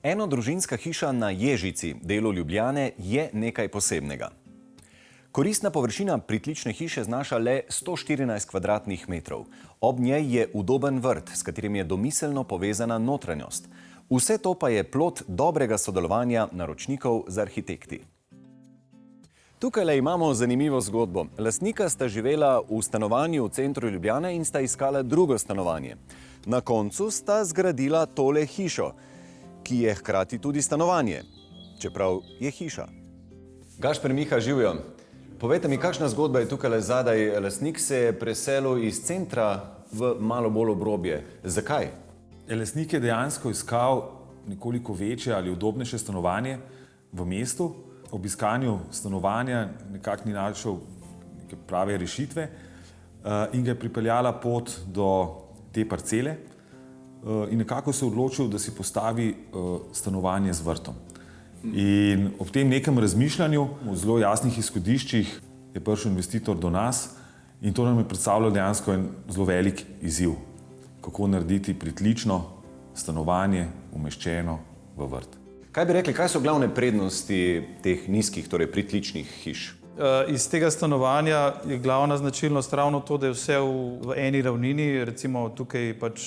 Enodružinska hiša na Ježici, delu Ljubljane, je nekaj posebnega. Koristna površina pritlične hiše znaša le 114 kvadratnih metrov. Ob njej je udoben vrt, s katerim je domiselno povezana notranjost. Vse to pa je plod dobrega sodelovanja naročnikov z arhitekti. Tukaj imamo zanimivo zgodbo. Lastnika sta živela v stanovanju v centru Ljubljane in sta iskala drugo stanovanje. Na koncu sta zgradila tole hišo, ki je hkrati tudi stanovanje, čeprav je hiša. Gašper, Miha, živijo. Povejte mi, kakšna zgodba je tukaj zadaj? Lastnik se je preselil iz centra v malo bolj obrobje. Zakaj? Lastnik je dejansko iskal nekoliko večje ali udobnejše stanovanje v mestu. Ob iskanju stanovanja nekako ni našel neke prave rešitve in ga je pripeljala pot do te parcele in nekako se odločil, da si postavi stanovanje z vrtom. In ob tem nekem razmišljanju, v zelo jasnih izhodiščih, je prišel investitor do nas in to nam je predstavljalo dejansko en zelo velik izziv, kako narediti pritlično stanovanje umeščeno v vrt. Kaj bi rekli, kaj so glavne prednosti teh nizkih, torej pritličnih hiš? Iz tega stanovanja je glavna značilnost ravno to, da je vse v eni ravnini, recimo tukaj pač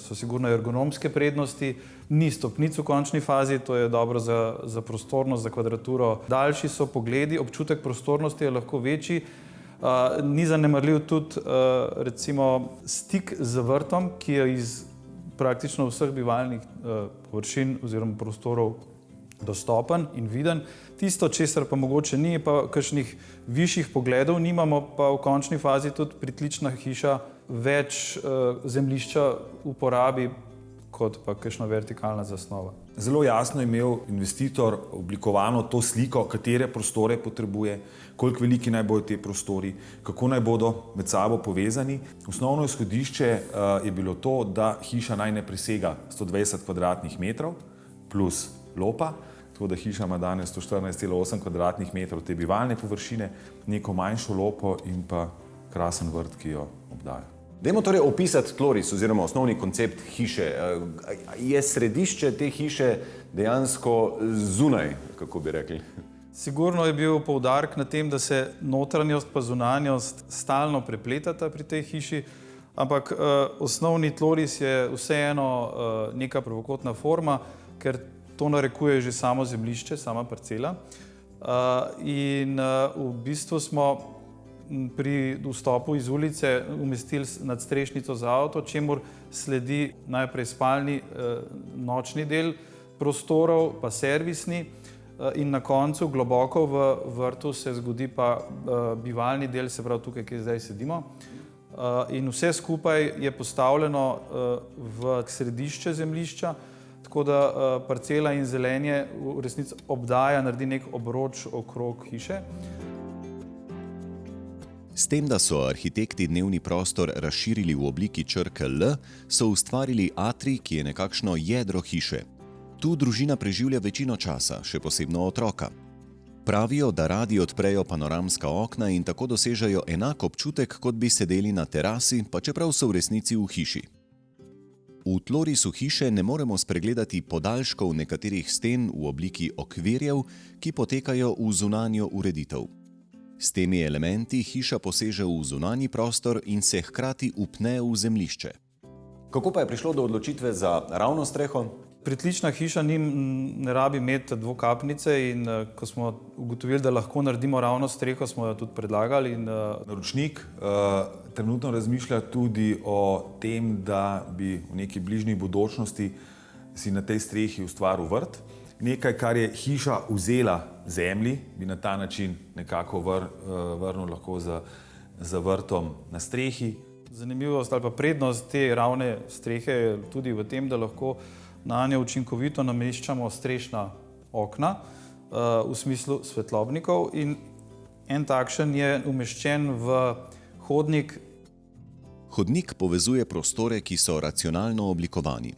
so sigurno ergonomske prednosti, ni stopnic v končni fazi, to je dobro za prostornost, za kvadraturo. Daljši so pogledi, občutek prostornosti je lahko večji. Ni zanemarljiv tudi recimo stik z vrtom, ki je iz praktično vseh bivalnih površin oziroma prostorov dostopen in viden. Tisto, česar pa mogoče ni, pa kakšnih višjih pogledov nimamo, pa v končni fazi tudi pritlična hiša več zemljišča uporabi kot pa kakšna vertikalna zasnova. Zelo jasno je imel investitor oblikovano to sliko, katere prostore potrebuje, koliko veliki naj bodo te prostori, kako naj bodo med sabo povezani. Osnovno izhodišče je bilo to, da hiša naj ne presega 120 kvadratnih metrov plus lopa, tako da hiša ima danes 114,8 kvadratnih metrov te bivalne površine, neko manjšo lopo in pa krasen vrt, ki jo obdaja. Dajmo torej opisati tloris oziroma osnovni koncept hiše. Je središče te hiše dejansko zunaj, kako bi rekli? Sigurno je bil poudarek na tem, da se notranjost pa zunanjost stalno prepletata pri tej hiši, ampak osnovni tloris je vseeno neka pravokotna forma, ker to narekuje že samo zemljišče, sama parcela. In v bistvu smo pri vstopu iz ulice umestili nadstrešnico za avto, čemur sledi najprej spalni nočni del prostorov, pa servisni in na koncu globoko v vrtu se zgodi pa bivalni del, se pravi tukaj, kjer zdaj sedimo. In vse skupaj je postavljeno v središče zemljišča, tako da parcela in zelenje v resnici obdaja, naredi nek obroč okrog hiše. S tem, da so arhitekti dnevni prostor razširili v obliki črke L, so ustvarili atrij, ki je nekakšno jedro hiše. Tu družina preživlja večino časa, še posebno otroka. Pravijo, da radi odprejo panoramska okna in tako dosežejo enak občutek, kot bi sedeli na terasi, pa čeprav so v resnici v hiši. V tlorisu hiše ne moremo spregledati podaljškov nekaterih sten v obliki okvirjev, ki potekajo v zunanjo ureditev. S temi elementi hiša poseže v zunanji prostor in se hkrati upne v zemljišče. Kako pa je prišlo do odločitve za ravno streho? Pritlična hiša ne rabi imeti dvokapnice in ko smo ugotovili, da lahko naredimo ravno streho, smo jo tudi predlagali. Naročnik trenutno razmišlja tudi o tem, da bi v neki bližnji bodočnosti si na tej strehi ustvaril vrt. Nekaj, kar je hiša vzela zemlji, bi na ta način nekako vrnil lahko za vrtom na strehi. Zanimivost ali pa prednost te ravne strehe je tudi v tem, da lahko na njo učinkovito nameščamo strešna okna v smislu svetlobnikov in en takšen je umeščen v hodnik. Hodnik povezuje prostore, ki so racionalno oblikovani.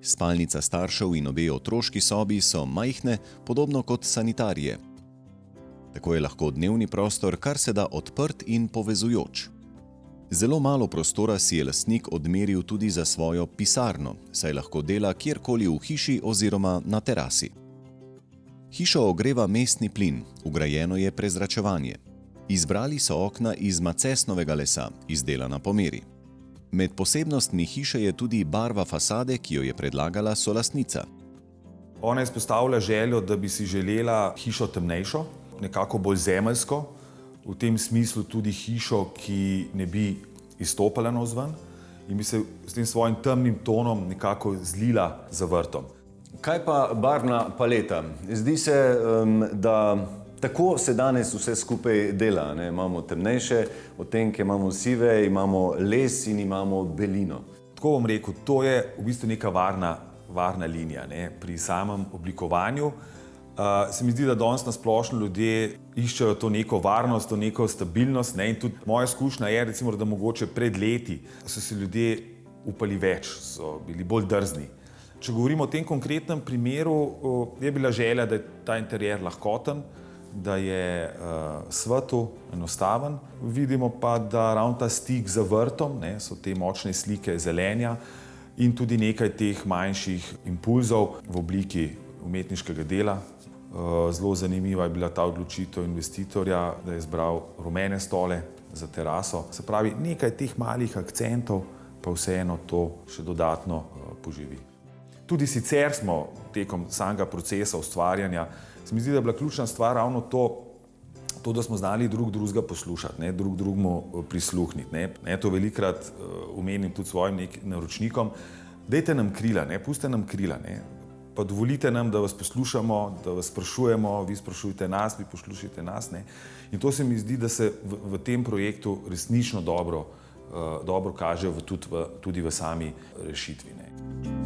Spalnica staršev in obe otroški sobi so majhne, podobno kot sanitarije. Tako je lahko dnevni prostor kar se da odprt in povezujoč. Zelo malo prostora si je lastnik odmeril tudi za svojo pisarno, saj lahko dela kjerkoli v hiši oziroma na terasi. Hišo ogreva mestni plin, vgrajeno je prezračevanje. Izbrali so okna iz macesnovega lesa, izdelana po meri. Med posebnostmi hiše je tudi barva fasade, ki jo je predlagala solastnica. Ona izpostavlja željo, da bi si želela hišo temnejšo, nekako bolj zemeljsko, v tem smislu tudi hišo, ki ne bi izstopala navzven in bi se s tem svojim temnim tonom nekako zlila za vrtom. Kaj pa barvna paleta? Zdi se, da tako se danes vse skupaj dela. Ne? Imamo temnejše odtenke, imamo sive, imamo les in imamo belino. Tako bom rekel, to je v bistvu neka varna linija, ne? Pri samem oblikovanju. Se mi zdi, da danes na splošno ljudje iščejo to neko varnost, to neko stabilnost. Ne? In tudi moja izkušnja je, recimo, da mogoče pred leti so se ljudje upali več, so bili bolj drzni. Če govorimo o tem konkretnem primeru, je bila želja, da je ta interjer lahkoten, da je svetel, enostaven. Vidimo pa, da ravno ta stik za vrtom, ne, so te močne slike zelenja in tudi nekaj teh manjših impulzov v obliki umetniškega dela. Zelo zanimiva je bila ta odločitev investitorja, da je izbral rumene stole za teraso. Se pravi, nekaj teh malih akcentov pa vseeno to še dodatno poživi. Tudi sicer smo tekom samega procesa ustvarjanja, se mi zdi, da je bila ključna stvar ravno to, da smo znali drug drugega poslušati, ne, drug drugemu prisluhniti. Ne. To velikokrat omenim tudi svojim naročnikom. Dajte nam krila, ne, pustite nam krila, ne, pa dovolite nam, da vas poslušamo, da vas sprašujemo, vi sprašujete nas, vi poslušajte nas. Ne. In to se mi zdi, da se v tem projektu resnično dobro kaže tudi v sami rešitvi. Ne.